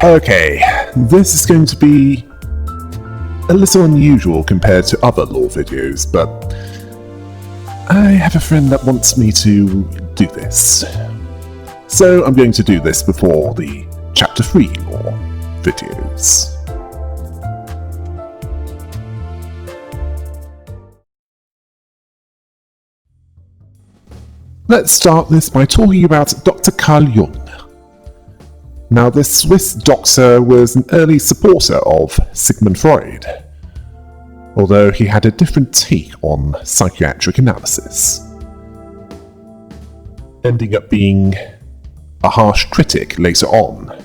Okay, this is going to be a little unusual compared to other lore videos, but I have a friend that wants me to do this. So I'm going to do this before the Chapter 3 lore videos. Let's start this by talking about Dr. Carl Jung. Now, this Swiss doctor was an early supporter of Sigmund Freud, although he had a different take on psychiatric analysis, ending up being a harsh critic later on,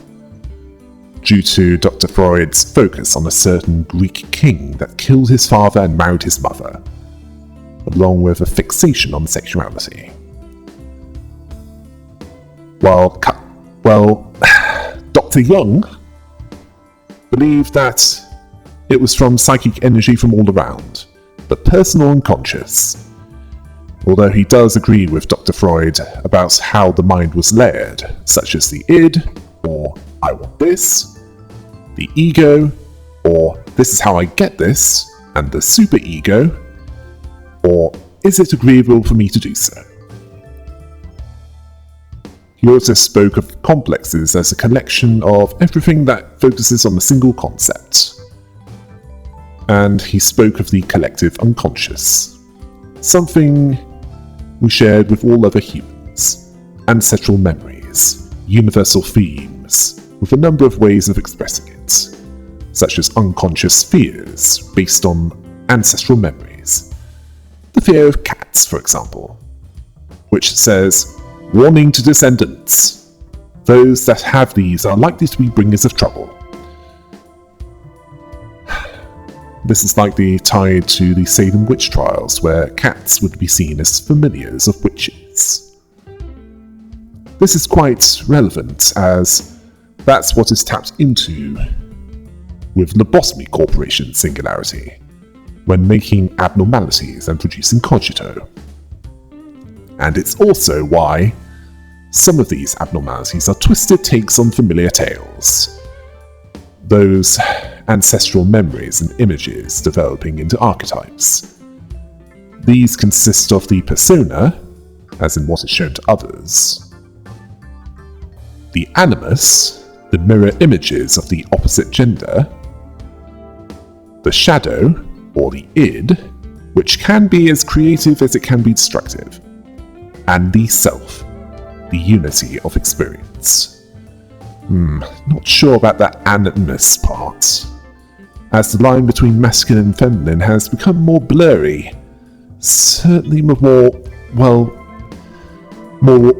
due to Dr. Freud's focus on a certain Greek king that killed his father and married his mother, along with a fixation on sexuality. Well, Dr. Jung believed that it was from psychic energy from all around, but personal and conscious. Although he does agree with Dr. Freud about how the mind was layered, such as the id, or I want this, the ego, or this is how I get this, and the superego, or is it agreeable for me to do so? He also spoke of complexes as a collection of everything that focuses on a single concept. And he spoke of the collective unconscious, something we shared with all other humans, ancestral memories, universal themes, with a number of ways of expressing it, such as unconscious fears based on ancestral memories. The fear of cats, for example, which says, warning to descendants, those that have these are likely to be bringers of trouble. This is likely tied to the Salem witch trials, where cats would be seen as familiars of witches. This is quite relevant, as that's what is tapped into with Lobotomy Corporation's singularity, when making abnormalities and producing cogito. And it's also why some of these abnormalities are twisted takes on familiar tales. Those ancestral memories and images developing into archetypes. These consist of the persona, as in what is shown to others, the animus, the mirror images of the opposite gender, the shadow, or the id, which can be as creative as it can be destructive, and the self, the unity of experience. Not sure about that animus part, as the line between masculine and feminine has become more blurry, certainly with more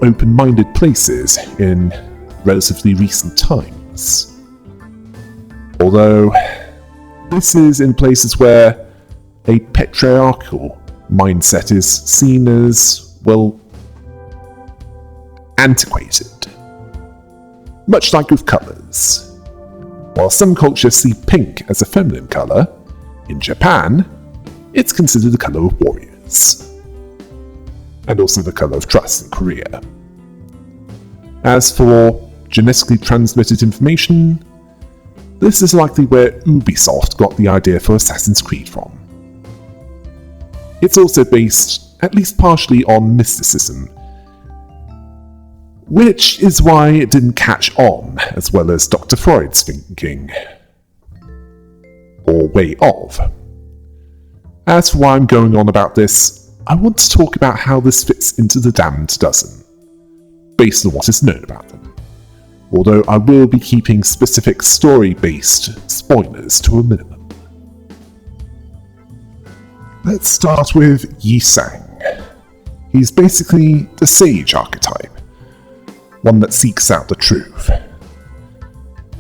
open-minded places in relatively recent times. Although, this is in places where a patriarchal mindset is seen as, antiquated. Much like with colours. While some cultures see pink as a feminine colour, in Japan, it's considered the colour of warriors. And also the colour of trust in Korea. As for genetically transmitted information, this is likely where Ubisoft got the idea for Assassin's Creed from. It's also based, at least partially, on mysticism, which is why it didn't catch on as well as Dr. Freud's thinking, or way of. As for why I'm going on about this, I want to talk about how this fits into the Damned Dozen, based on what is known about them, although I will be keeping specific story-based spoilers to a minimum. Let's start with Yi Sang. He's basically the sage archetype, one that seeks out the truth.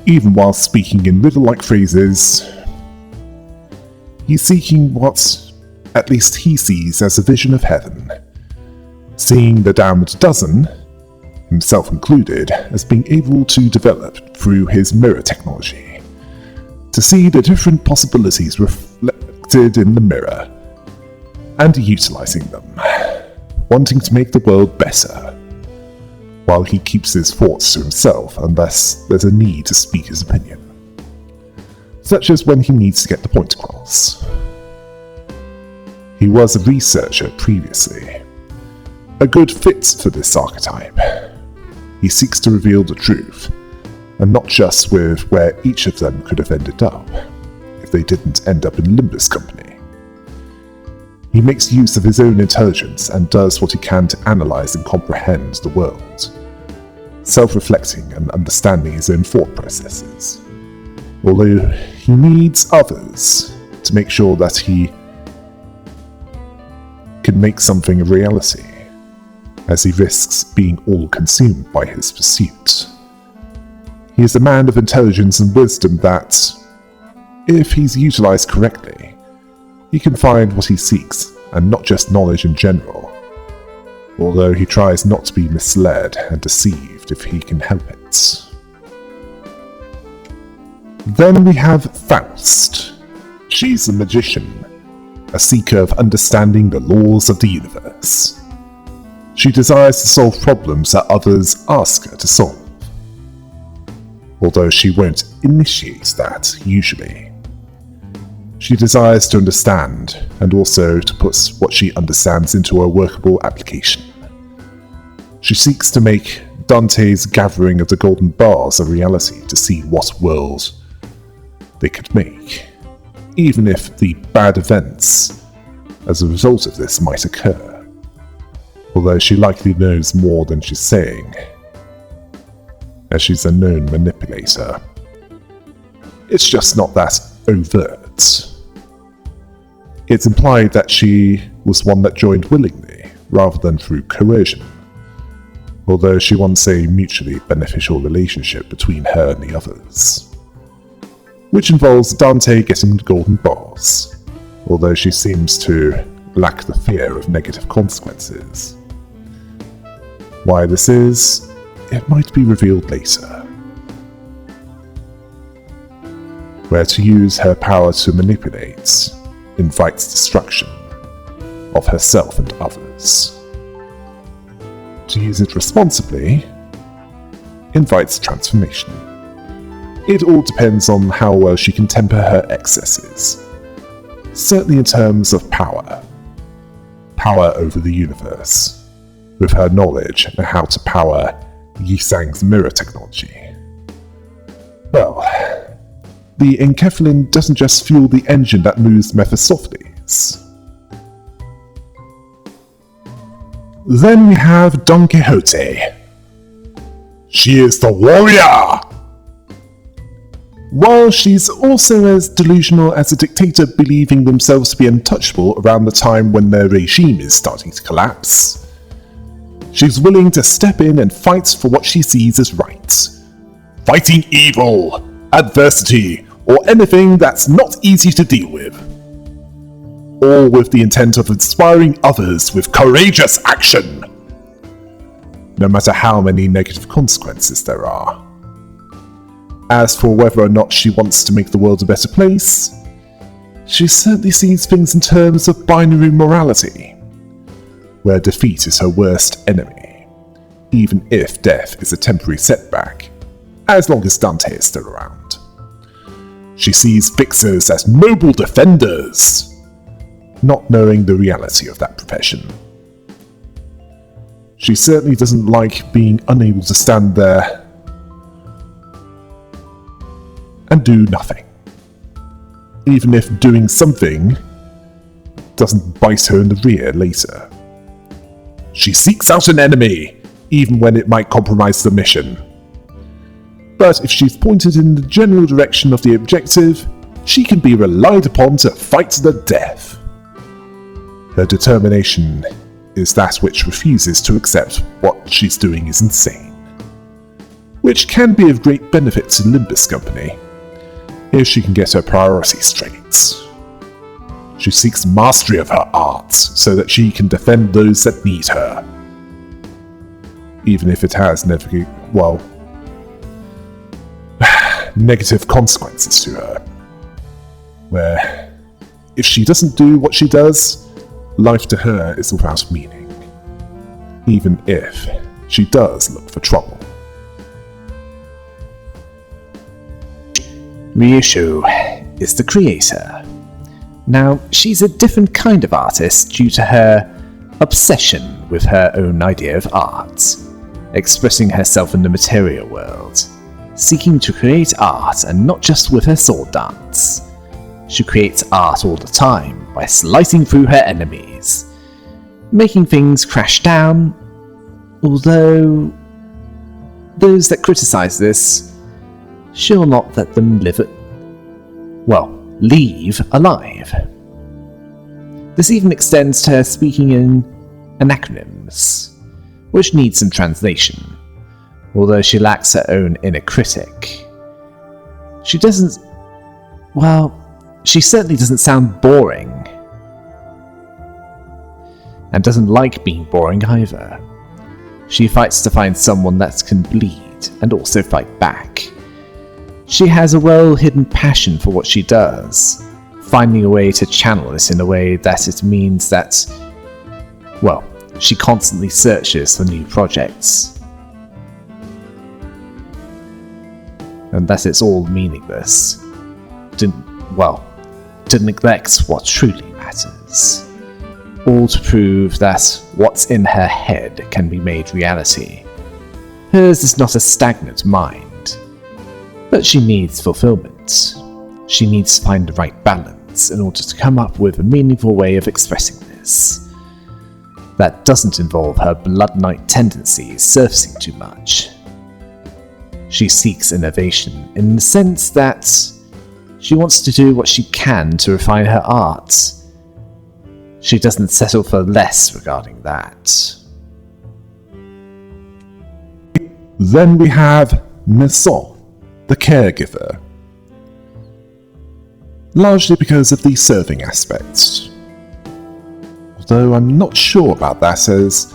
Even while speaking in riddle-like phrases, he's seeking what at least he sees as a vision of heaven, seeing the Damned Dozen, himself included, as being able to develop through his mirror technology, to see the different possibilities reflected in the mirror, and utilizing them, wanting to make the world better. while he keeps his thoughts to himself unless there's a need to speak his opinion, such as when he needs to get the point across. He was a researcher previously, a good fit for this archetype. He seeks to reveal the truth, and not just with where each of them could have ended up, if they didn't end up in Limbus company. He makes use of his own intelligence and does what he can to analyze and comprehend the world, self-reflecting and understanding his own thought processes, although he needs others to make sure that he can make something a reality, as he risks being all consumed by his pursuit. He is a man of intelligence and wisdom that, if he's utilized correctly, he can find what he seeks, and not just knowledge in general, although he tries not to be misled and deceived if he can help it. Then we have Faust. She's a magician, a seeker of understanding the laws of the universe. She desires to solve problems that others ask her to solve, although she won't initiate that usually. She desires to understand, and also to put what she understands into a workable application. She seeks to make Dante's gathering of the golden bars a reality to see what world they could make, even if the bad events as a result of this might occur, although she likely knows more than she's saying, as she's a known manipulator. It's just not that overt. It's implied that she was one that joined willingly, rather than through coercion, although she wants a mutually beneficial relationship between her and the others, which involves Dante getting the golden bars, although she seems to lack the fear of negative consequences. Why this is, it might be revealed later. Where to use her power to manipulate invites destruction of herself and others. To use it responsibly invites transformation. It all depends on how well she can temper her excesses, certainly in terms of power over the universe, with her knowledge on how to power Yisang's mirror technology. Well, the enkephalin doesn't just fuel the engine that moves Mephistopheles. Then we have Don Quixote. She is the warrior! While she's also as delusional as a dictator believing themselves to be untouchable around the time when their regime is starting to collapse, she's willing to step in and fight for what she sees as right. Fighting evil, adversity, or anything that's not easy to deal with. All with the intent of inspiring others with courageous action, no matter how many negative consequences there are. As for whether or not she wants to make the world a better place, she certainly sees things in terms of binary morality, where defeat is her worst enemy, even if death is a temporary setback, as long as Dante is still around. She sees fixers as noble defenders, not knowing the reality of that profession. She certainly doesn't like being unable to stand there and do nothing, even if doing something doesn't bite her in the rear later. She seeks out an enemy, even when it might compromise the mission. But if she's pointed in the general direction of the objective, she can be relied upon to fight to the death. Her determination is that which refuses to accept what she's doing is insane, which can be of great benefit to Limbus Company, if she can get her priorities straight. She seeks mastery of her art so that she can defend those that need her, even if it has negative consequences to her, where if she doesn't do what she does, life to her is without meaning, even if she does look for trouble. Ryushu is the creator. Now, she's a different kind of artist due to her obsession with her own idea of art, expressing herself in the material world, seeking to create art and not just with her sword dance. She creates art all the time by slicing through her enemies, making things crash down, although those that criticize this, she'll not let them leave alive. This even extends to her speaking in anacronyms, which needs some translation, although she lacks her own inner critic. She certainly doesn't sound boring, and doesn't like being boring either. She fights to find someone that can bleed and also fight back. She has a well-hidden passion for what she does, finding a way to channel it in a way that it means that, she constantly searches for new projects. And that it's all meaningless. To neglect what truly matters. All to prove that what's in her head can be made reality. Hers is not a stagnant mind, but she needs fulfillment. She needs to find the right balance in order to come up with a meaningful way of expressing this. That doesn't involve her Blood Knight tendencies surfacing too much. She seeks innovation in the sense that she wants to do what she can to refine her art. She doesn't settle for less regarding that. Then we have Maison, the caregiver. Largely because of the serving aspect. Although I'm not sure about that, as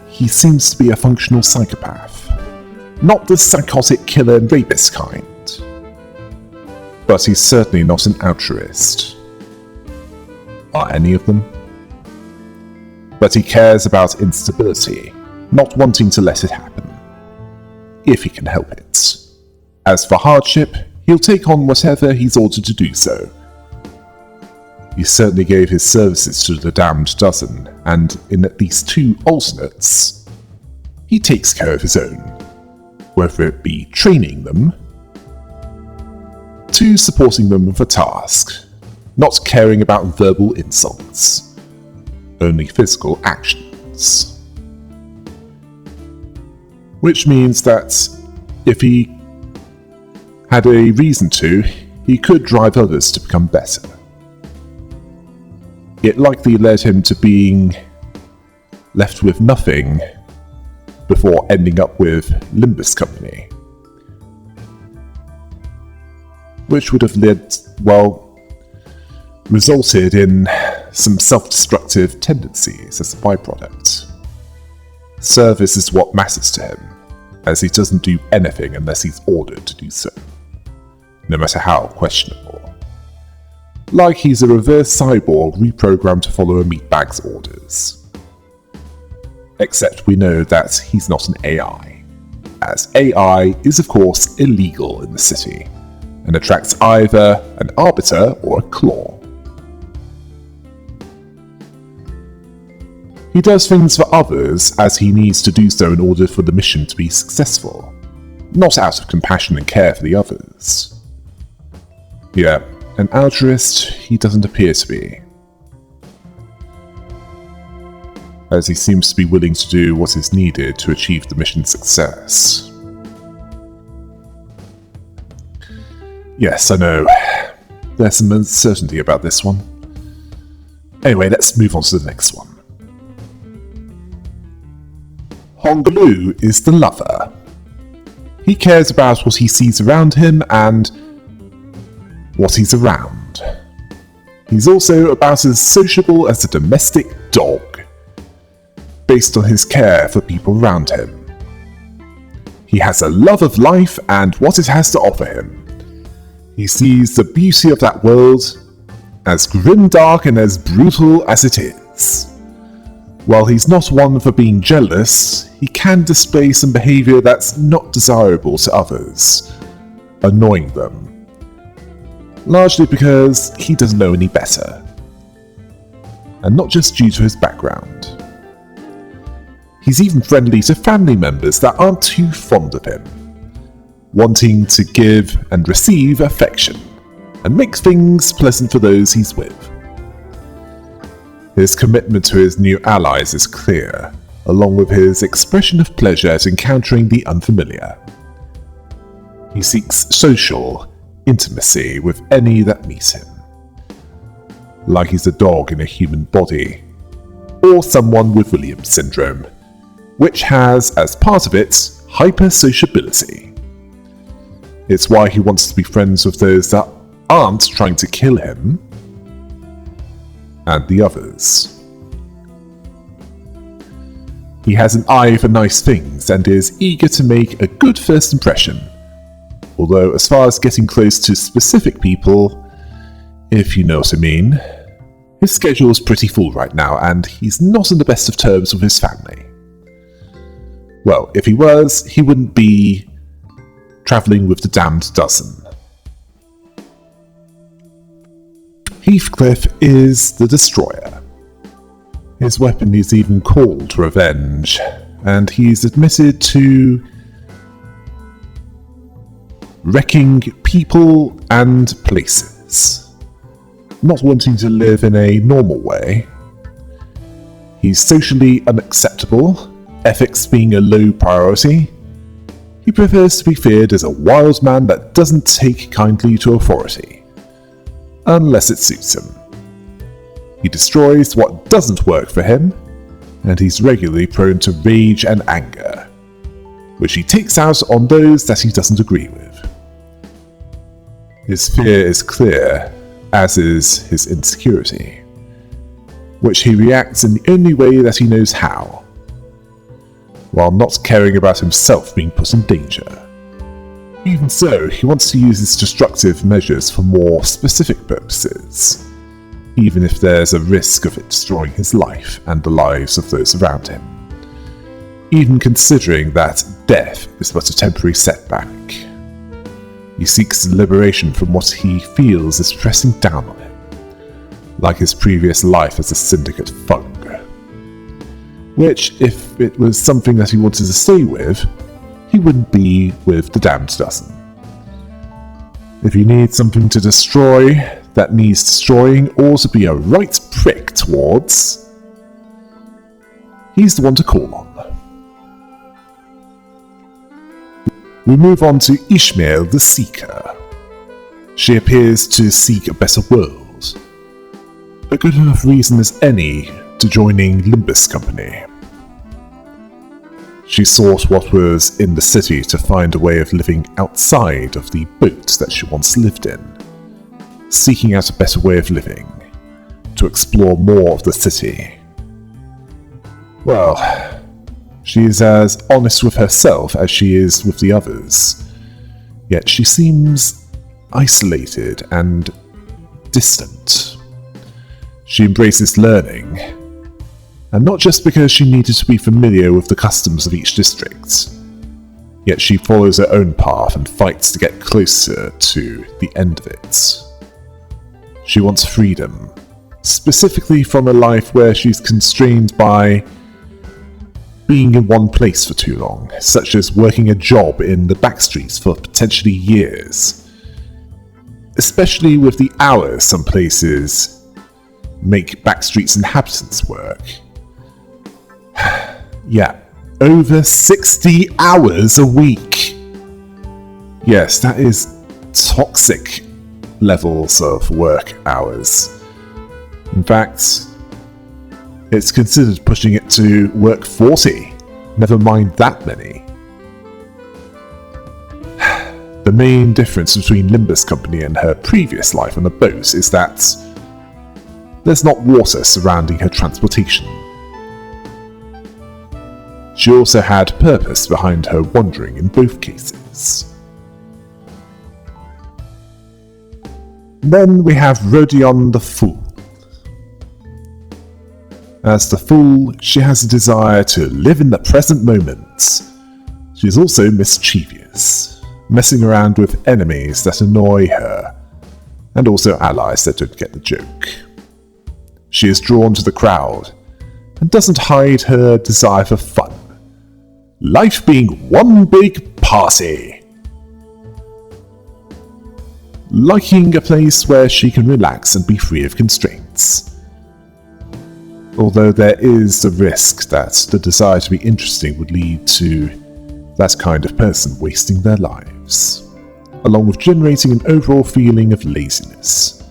he seems to be a functional psychopath. Not the psychotic killer and rapist kind. But he's certainly not an altruist. Are any of them? But he cares about instability, not wanting to let it happen. If he can help it. As for hardship, he'll take on whatever he's ordered to do so. He certainly gave his services to the Damned Dozen, and in at least 2 alternates, he takes care of his own, whether it be training them, to supporting them with a task, not caring about verbal insults, only physical actions. Which means that if he had a reason to, he could drive others to become better. It likely led him to being left with nothing before ending up with Limbus Company. Which would have resulted in some self-destructive tendencies as a byproduct. Service is what matters to him, as he doesn't do anything unless he's ordered to do so, no matter how questionable. Like he's a reverse cyborg reprogrammed to follow a meatbag's orders. Except we know that he's not an AI, as AI is of course illegal in the city, and attracts either an arbiter or a claw. He does things for others as he needs to do so in order for the mission to be successful, not out of compassion and care for the others. Yeah, an altruist he doesn't appear to be, as he seems to be willing to do what is needed to achieve the mission's success. Yes, I know, there's some uncertainty about this one. Anyway, let's move on to the next one. Honglu is the lover. He cares about what he sees around him and what he's around. He's also about as sociable as a domestic dog, based on his care for people around him. He has a love of life and what it has to offer him. He sees the beauty of that world, as grimdark and as brutal as it is. While he's not one for being jealous, he can display some behaviour that's not desirable to others, annoying them, largely because he doesn't know any better, and not just due to his background. He's even friendly to family members that aren't too fond of him, wanting to give and receive affection, and make things pleasant for those he's with. His commitment to his new allies is clear, along with his expression of pleasure at encountering the unfamiliar. He seeks social intimacy with any that meet him, like he's a dog in a human body, or someone with Williams syndrome, which has, as part of it, hypersociability. It's why he wants to be friends with those that aren't trying to kill him, and the others. He has an eye for nice things and is eager to make a good first impression, although as far as getting close to specific people, if you know what I mean, his schedule is pretty full right now and he's not on the best of terms with his family. Well, if he was, he wouldn't be travelling with the damned dozen. Heathcliff is the Destroyer. His weapon is even called Revenge, and he's admitted to wrecking people and places, not wanting to live in a normal way. He's socially unacceptable, ethics being a low priority. He prefers to be feared as a wild man that doesn't take kindly to authority, unless it suits him. He destroys what doesn't work for him, and he's regularly prone to rage and anger, which he takes out on those that he doesn't agree with. His fear is clear, as is his insecurity, which he reacts in the only way that he knows how, while not caring about himself being put in danger. Even so, he wants to use his destructive measures for more specific purposes, even if there's a risk of it destroying his life and the lives of those around him, even considering that death is but a temporary setback. He seeks liberation from what he feels is pressing down on him, like his previous life as a syndicate thug, which, if it was something that he wanted to stay with, he wouldn't be with the damned dozen. If you need something to destroy that needs destroying or to be a right prick towards, he's the one to call on. We move on to Ishmael the Seeker. She appears to seek a better world, a good enough reason as any to joining Limbus Company. She sought what was in the city to find a way of living outside of the boat that she once lived in, seeking out a better way of living, to explore more of the city. Well, she is as honest with herself as she is with the others, yet she seems isolated and distant. She embraces learning, and not just because she needed to be familiar with the customs of each district, yet she follows her own path and fights to get closer to the end of it. She wants freedom, specifically from a life where she's constrained by being in one place for too long, such as working a job in the backstreets for potentially years. Especially with the hours some places make backstreets inhabitants work. Yeah, over 60 hours a week. Yes, that is toxic levels of work hours. In fact, it's considered pushing it to work 40, never mind that many. The main difference between Limbus Company and her previous life on the boat is that there's not water surrounding her transportation. She also had purpose behind her wandering in both cases. Then we have Rodion the Fool. As the fool, she has a desire to live in the present moment. She is also mischievous, messing around with enemies that annoy her, and also allies that don't get the joke. She is drawn to the crowd, and doesn't hide her desire for fun. Life being one big party. Liking a place where she can relax and be free of constraints. Although there is the risk that the desire to be interesting would lead to that kind of person wasting their lives, along with generating an overall feeling of laziness,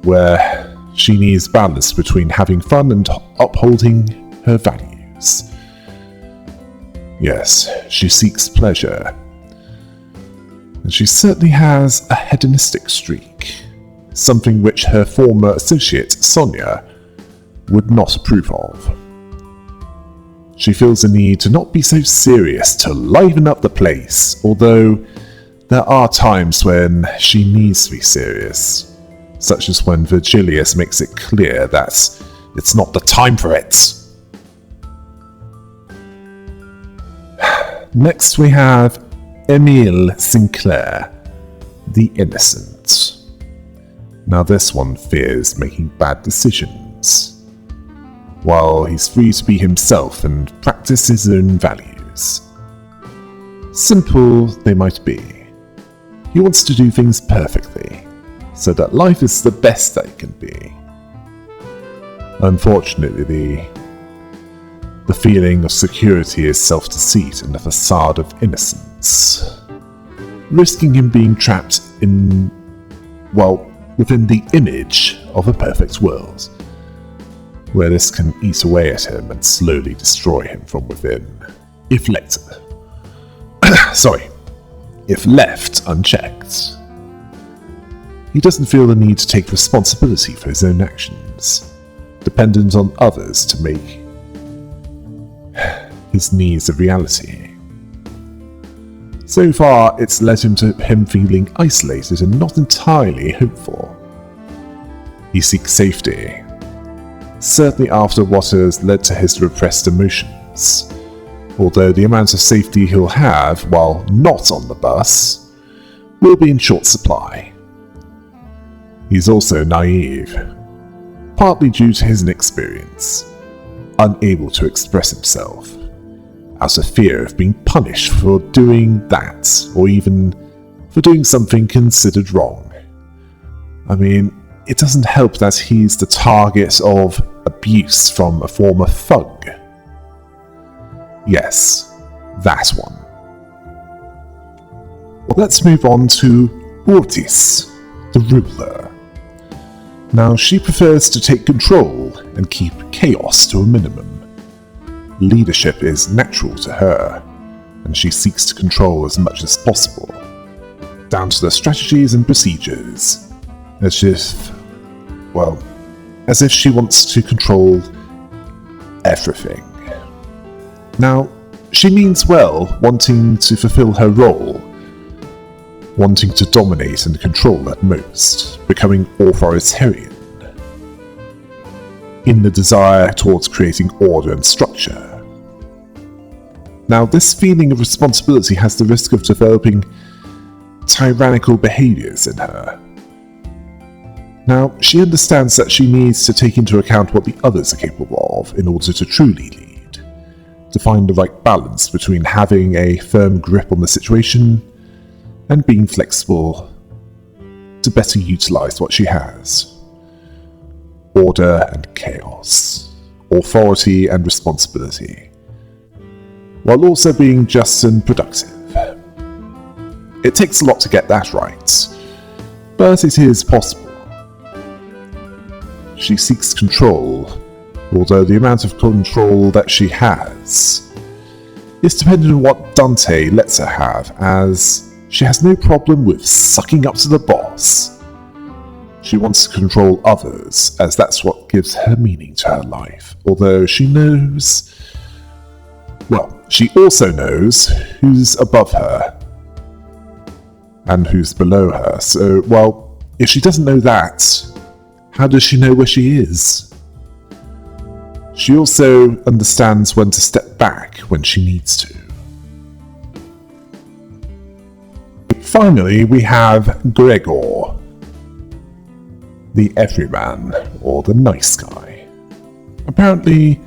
where she needs balance between having fun and upholding her values. Yes, she seeks pleasure, and she certainly has a hedonistic streak, something which her former associate, Sonia, would not approve of. She feels a need to not be so serious, to liven up the place, although there are times when she needs to be serious, such as when Virgilius makes it clear that it's not the time for it. Next we have Emile Sinclair, the Innocent. Now this one fears making bad decisions, while he's free to be himself and practice his own values. Simple they might be. He wants to do things perfectly, so that life is the best that it can be. Unfortunately, the feeling of security is self-deceit and a facade of innocence, risking him being trapped within the image of a perfect world, where this can eat away at him and slowly destroy him from within, if left unchecked. He doesn't feel the need to take responsibility for his own actions, dependent on others to make his needs a reality. So far, it's led to him feeling isolated and not entirely hopeful. He seeks safety, certainly after what has led to his repressed emotions, although the amount of safety he'll have while not on the bus will be in short supply. He's also naive, partly due to his inexperience, unable to express himself, out of fear of being punished for doing that, or even for doing something considered wrong. I mean, it doesn't help that he's the target of abuse from a former thug. Yes, that one. Well, let's move on to Ortis, the ruler. Now, she prefers to take control and keep chaos to a minimum. Leadership is natural to her, and she seeks to control as much as possible, down to the strategies and procedures, as if she wants to control everything. Now, she means well, wanting to fulfill her role, wanting to dominate and control at most, becoming authoritarian, in the desire towards creating order and structure. Now, this feeling of responsibility has the risk of developing tyrannical behaviors in her. Now, she understands that she needs to take into account what the others are capable of in order to truly lead, to find the right balance between having a firm grip on the situation and being flexible to better utilize what she has. Order and chaos, authority and responsibility, while also being just and productive. It takes a lot to get that right, but it is possible. She seeks control, although the amount of control that she has is dependent on what Dante lets her have, as she has no problem with sucking up to the boss. She wants to control others, as that's what gives her meaning to her life, although she also knows who's above her and who's below her. So, if she doesn't know that, how does she know where she is? She also understands when to step back when she needs to. Finally, we have Gregor, the everyman, or the nice guy. Apparently,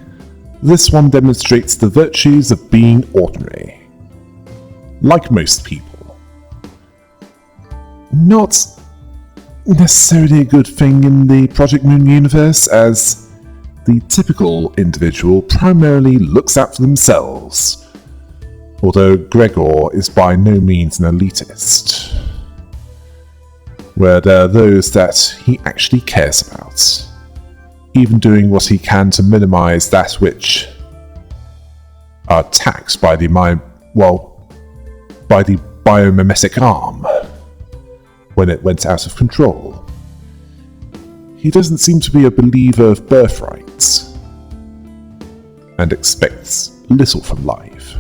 this one demonstrates the virtues of being ordinary. Like most people. Not necessarily a good thing in the Project Moon universe, as the typical individual primarily looks out for themselves, although Gregor is by no means an elitist, where there are those that he actually cares about, even doing what he can to minimize that which are attacked by the biomimetic arm when it went out of control. He doesn't seem to be a believer of birthrights and expects little from life.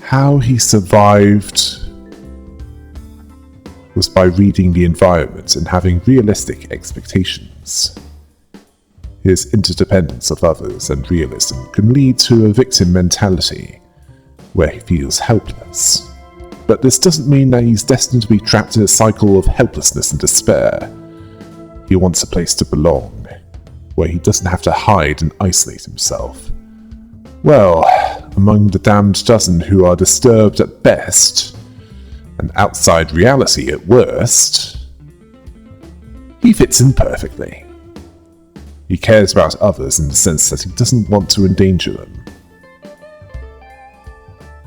How he survived was by reading the environment and having realistic expectations. His interdependence of others and realism can lead to a victim mentality where he feels helpless. But this doesn't mean that he's destined to be trapped in a cycle of helplessness and despair. He wants a place to belong, where he doesn't have to hide and isolate himself. Well, among the damned dozen who are disturbed at best, and outside reality at worst, he fits in perfectly. He cares about others in the sense that he doesn't want to endanger them.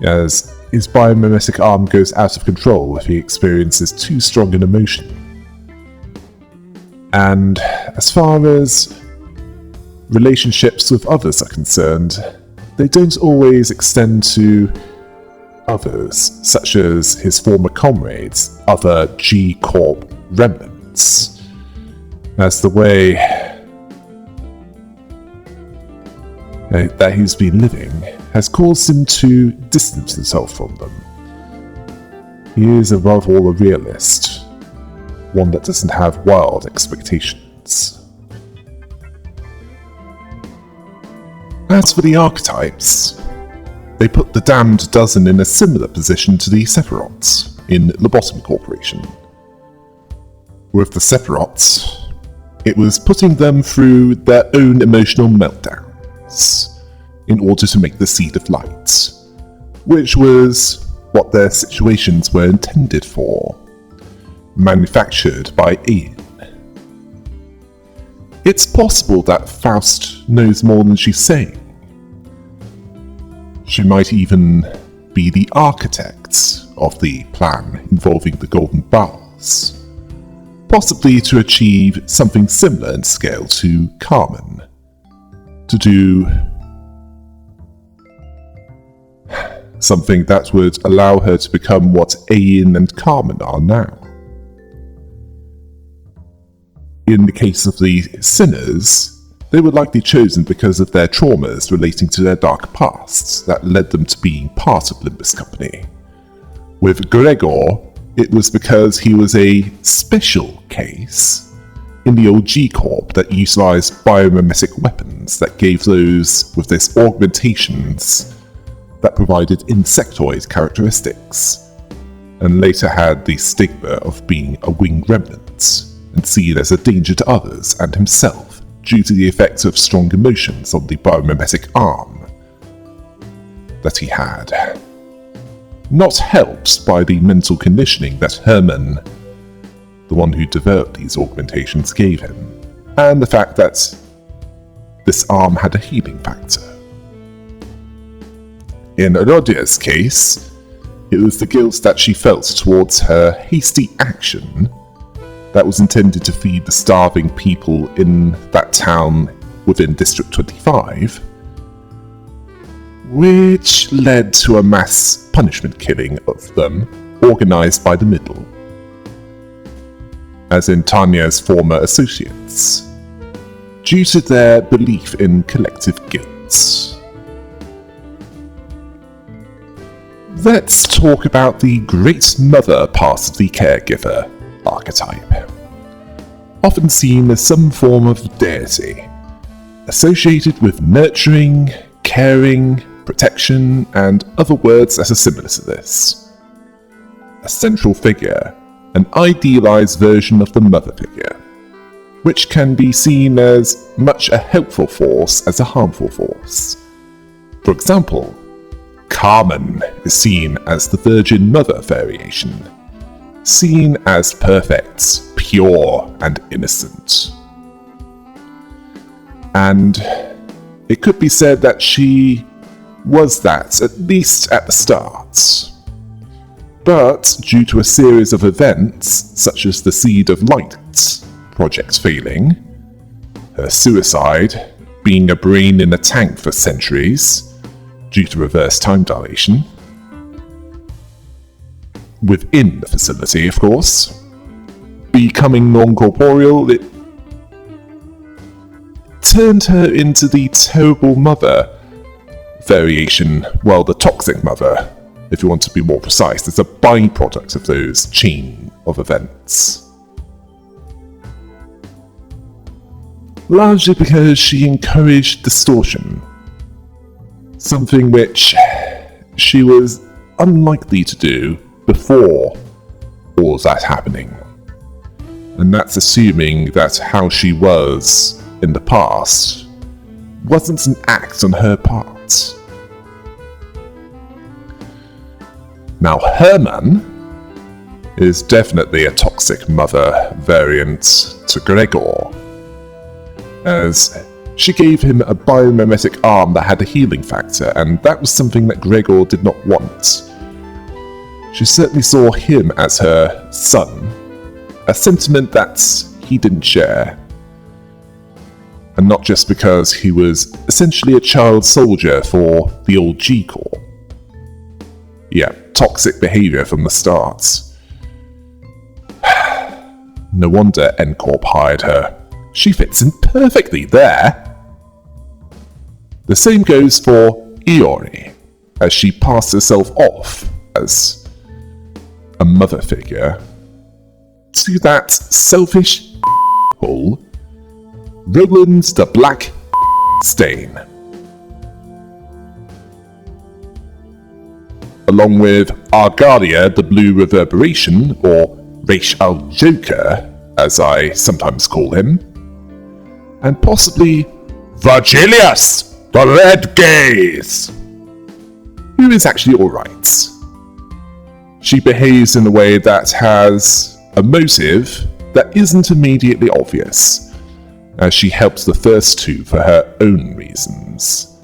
As his biomimetic arm goes out of control if he experiences too strong an emotion. And as far as relationships with others are concerned, they don't always extend to others, such as his former comrades, other G-Corp remnants, as the way that he's been living has caused him to distance himself from them. He is above all a realist, one that doesn't have wild expectations. As for the Archetypes, they put the damned dozen in a similar position to the Sephiroths in Lobotomy Corporation. With the Sephiroths, it was putting them through their own emotional meltdowns in order to make the Seed of Light, which was what their situations were intended for, manufactured by Ian. It's possible that Faust knows more than she's saying. She might even be the architect of the plan involving the Golden Bars, possibly to achieve something similar in scale to Carmen, to do something that would allow her to become what Ayin and Carmen are now. In the case of the sinners, they were likely chosen because of their traumas relating to their dark pasts that led them to being part of Limbus Company. With Gregor, it was because he was a special case in the old G-Corp that utilized biomimetic weapons that gave those with this augmentations that provided insectoid characteristics, and later had the stigma of being a winged remnant, and seen as a danger to others and himself due to the effects of strong emotions on the biomimetic arm that he had. Not helped by the mental conditioning that Herman, the one who developed these augmentations, gave him, and the fact that this arm had a healing factor. In Rodia's case, it was the guilt that she felt towards her hasty action that was intended to feed the starving people in that town within District 25, which led to a mass punishment killing of them organized by the Middle, as in Tanya's former associates, due to their belief in collective guilt. Let's talk about the Great Mother part of the caregiver archetype. Often seen as some form of deity, associated with nurturing, caring, protection, and other words that are similar to this. A central figure, an idealized version of the mother figure, which can be seen as much a helpful force as a harmful force. For example, Carmen is seen as the Virgin Mother variation, seen as perfect, pure, and innocent. And it could be said that she was that, at least at the start. But due to a series of events, such as the Seed of Light project failing, her suicide, being a brain in a tank for centuries, due to reverse time dilation, within the facility, of course, becoming non-corporeal, it turned her into the terrible mother variation, well, the toxic mother, if you want to be more precise, as a byproduct of those chain of events. Largely because she encouraged distortion, something which she was unlikely to do before all that happening. And that's assuming that how she was in the past wasn't an act on her part. Now, Herman is definitely a toxic mother variant to Gregor, as she gave him a biomimetic arm that had a healing factor, and that was something that Gregor did not want. She certainly saw him as her son, a sentiment that he didn't share. And not just because he was essentially a child soldier for the old G-Corps. Yeah, toxic behavior from the start. No wonder N-Corp hired her. She fits in perfectly there. The same goes for Iori, as she passed herself off as a mother figure to that selfish hole, Roland the Black Stain. Along with Argaria the Blue Reverberation, or Ra's al Joker, as I sometimes call him, and possibly Virgilius the Red Gaze, who is actually alright. She behaves in a way that has a motive that isn't immediately obvious, as she helps the first two for her own reasons,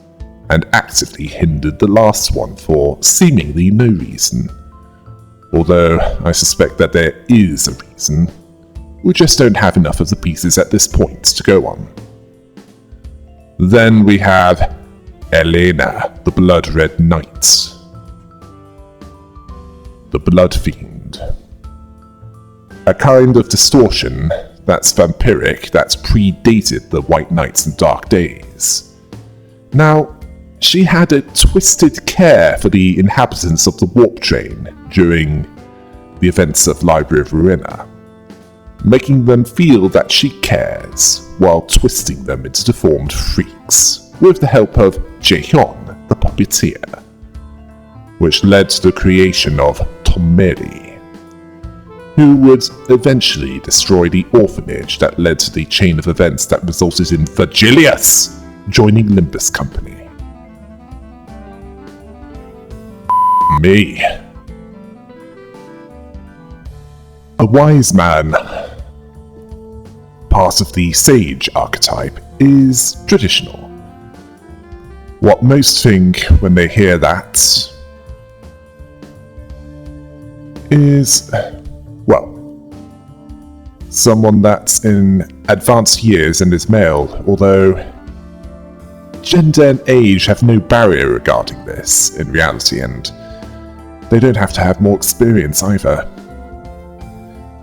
and actively hindered the last one for seemingly no reason. Although I suspect that there is a reason, we just don't have enough of the pieces at this point to go on. Then we have Elena, the Blood Red Knight. The Blood Fiend. A kind of distortion that's vampiric that predated the White Knights and Dark Days. Now, she had a twisted care for the inhabitants of the warp train during the events of Library of Ruina, making them feel that she cares while twisting them into deformed freaks with the help of Jaehyun, the puppeteer, which led to the creation of Tomeri, who would eventually destroy the orphanage that led to the chain of events that resulted in Virgilius joining Limbus Company. Me. A wise man, part of the sage archetype, is traditional. What most think when they hear that is, well, someone that's in advanced years and is male, although gender and age have no barrier regarding this in reality, and they don't have to have more experience either.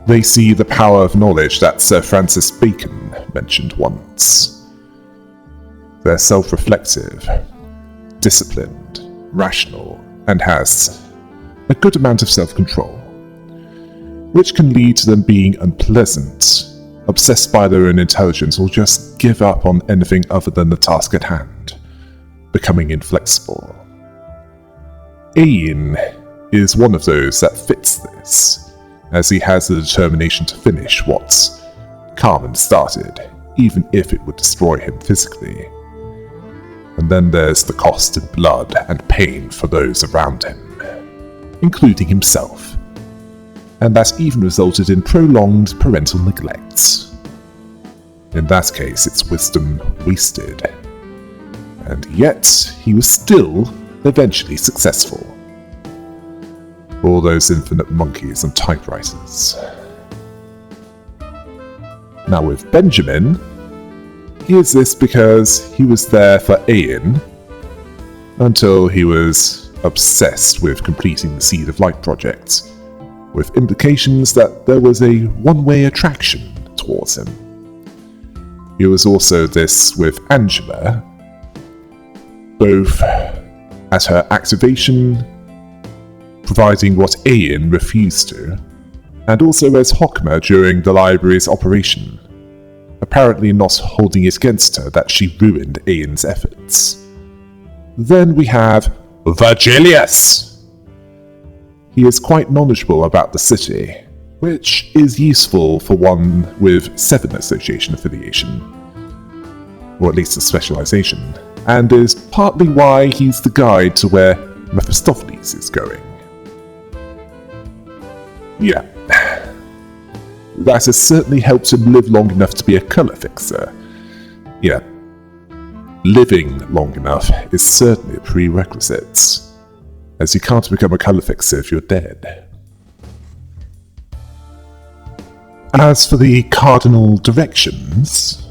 They see the power of knowledge that Sir Francis Bacon mentioned once. They're self-reflective, disciplined, rational, and has a good amount of self-control, which can lead to them being unpleasant obsessed by their own intelligence, or just give up on anything other than the task at hand, becoming inflexible. Ayin is one of those that fits this, as he has the determination to finish what Carmen started, even if it would destroy him physically. And then there's the cost in blood and pain for those around him, including himself, and that even resulted in prolonged parental neglect. In that case, it's wisdom wasted. And yet, he was still eventually successful. All those infinite monkeys and typewriters. Now with Benjamin, he is this because he was there for Ayin until he was obsessed with completing the Seed of Light project, with implications that there was a one-way attraction towards him. He was also this with Angela, both at her activation, providing what Ayin refused to, and also as Hokma during the library's operation, apparently not holding it against her that she ruined Ayin's efforts. Then we have Virgilius! He is quite knowledgeable about the city, which is useful for one with 7 association affiliation, or at least a specialization, and is partly why he's the guide to where Mephistopheles is going. Yeah, that has certainly helped him live long enough to be a colour fixer. Yeah, living long enough is certainly a prerequisite, as you can't become a colour fixer if you're dead. As for the cardinal directions,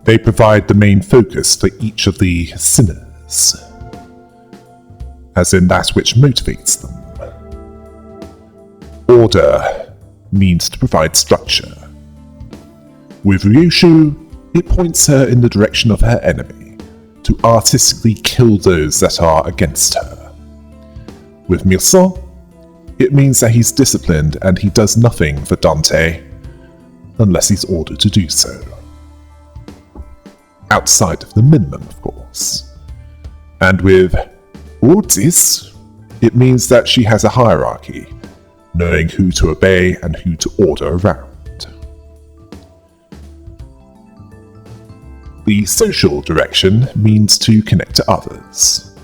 they provide the main focus for each of the sinners, as in that which motivates them. Order means to provide structure. With Ryoshu, it points her in the direction of her enemy, to artistically kill those that are against her. With Milson, it means that he's disciplined and he does nothing for Dante, unless he's ordered to do so. Outside of the minimum, of course. And with Ortiz, it means that she has a hierarchy, knowing who to obey and who to order around. The social direction means to connect to others.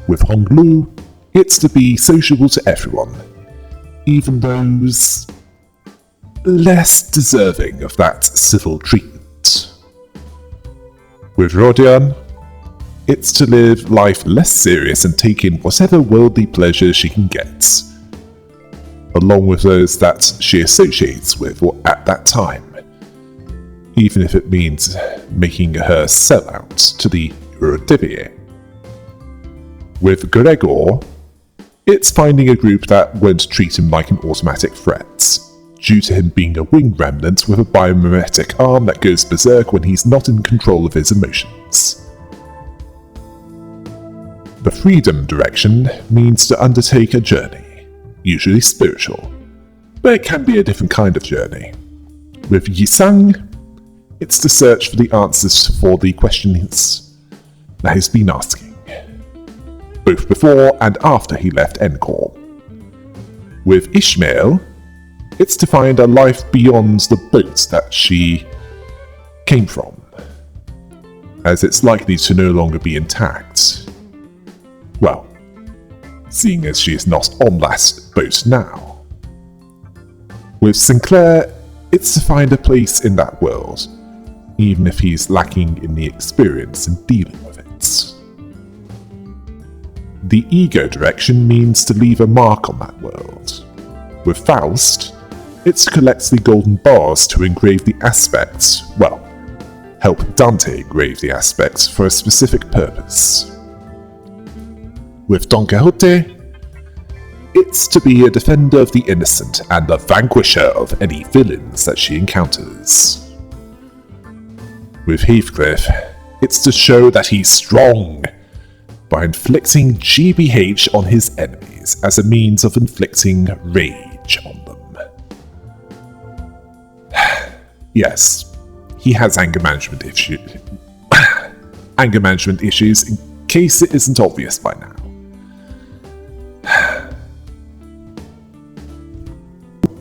With Honglu, it's to be sociable to everyone, even those less deserving of that civil treatment. With Rodion, it's to live life less serious and take in whatever worldly pleasure she can get, along with those that she associates with at that time, even if it means making her sell out to the Eurodivier. With Gregor, it's finding a group that won't treat him like an automatic threat, due to him being a wing remnant with a biomimetic arm that goes berserk when he's not in control of his emotions. The freedom direction means to undertake a journey, usually spiritual, but it can be a different kind of journey. With Yisang, it's to search for the answers for the questions that he's been asking, both before and after he left Encore. With Ishmael, it's to find a life beyond the boat that she came from, as it's likely to no longer be intact. Well, seeing as she is not on that boat now. With Sinclair, it's to find a place in that world, even if he's lacking in the experience in dealing with it. The ego direction means to leave a mark on that world. With Faust, it's to collect the golden bars to engrave the aspects, well, help Dante engrave the aspects for a specific purpose. With Don Quixote, it's to be a defender of the innocent and the vanquisher of any villains that she encounters. With Heathcliff, it's to show that he's strong by inflicting GBH on his enemies as a means of inflicting rage on them. Yes, he has anger management issues. Anger management issues, in case it isn't obvious by now.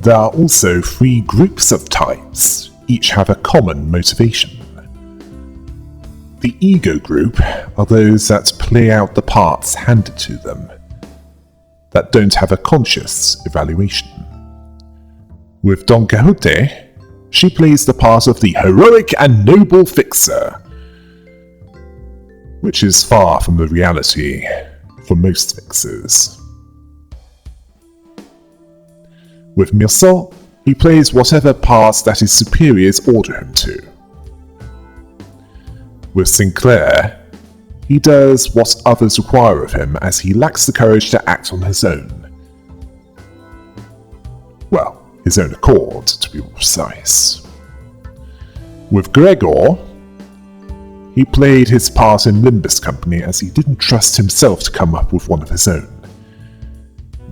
There are also 3 groups of types, each have a common motivation. The ego group are those that play out the parts handed to them, that don't have a conscious evaluation. With Don Quixote, she plays the part of the heroic and noble fixer, which is far from the reality for most fixers. With Mircel, he plays whatever part that his superiors order him to. With Sinclair, he does what others require of him as he lacks the courage to act on his own. Well, his own accord, to be more precise. With Gregor, he played his part in Limbus Company as he didn't trust himself to come up with one of his own,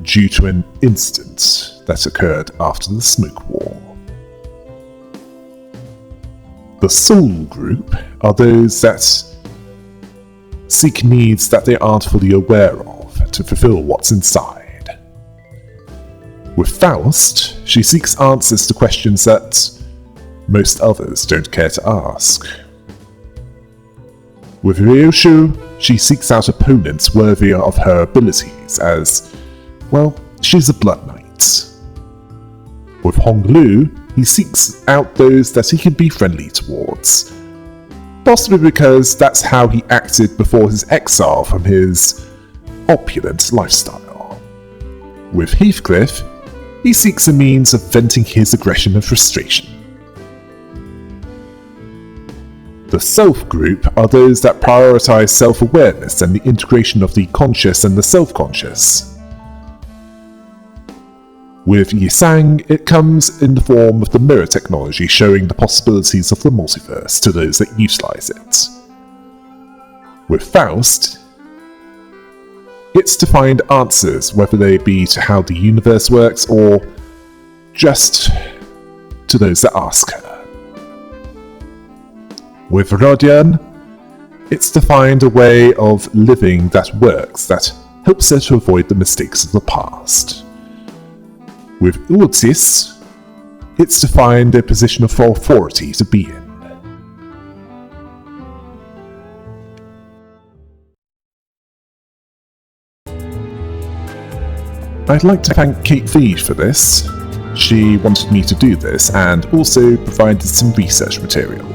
due to an incident that occurred after the Smoke War. The Soul group are those that seek needs that they aren't fully aware of to fulfill what's inside. With Faust, she seeks answers to questions that most others don't care to ask. With Ryoshu, she seeks out opponents worthy of her abilities as, well, she's a Blood Knight. With Honglu, he seeks out those that he can be friendly towards, possibly because that's how he acted before his exile from his opulent lifestyle. With Heathcliff, he seeks a means of venting his aggression and frustration. The Self group are those that prioritize self-awareness and the integration of the conscious and the self-conscious. With Yisang, it comes in the form of the mirror technology showing the possibilities of the multiverse to those that utilize it. With Faust, it's to find answers, whether they be to how the universe works or just to those that ask her. With Rodion, it's to find a way of living that works, that helps her to avoid the mistakes of the past. With Ultis, it's to find a position of authority to be in. I'd like to thank Kate V for this. She wanted me to do this and also provided some research material.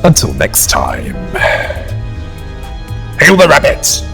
Until next time. Hail the rabbit!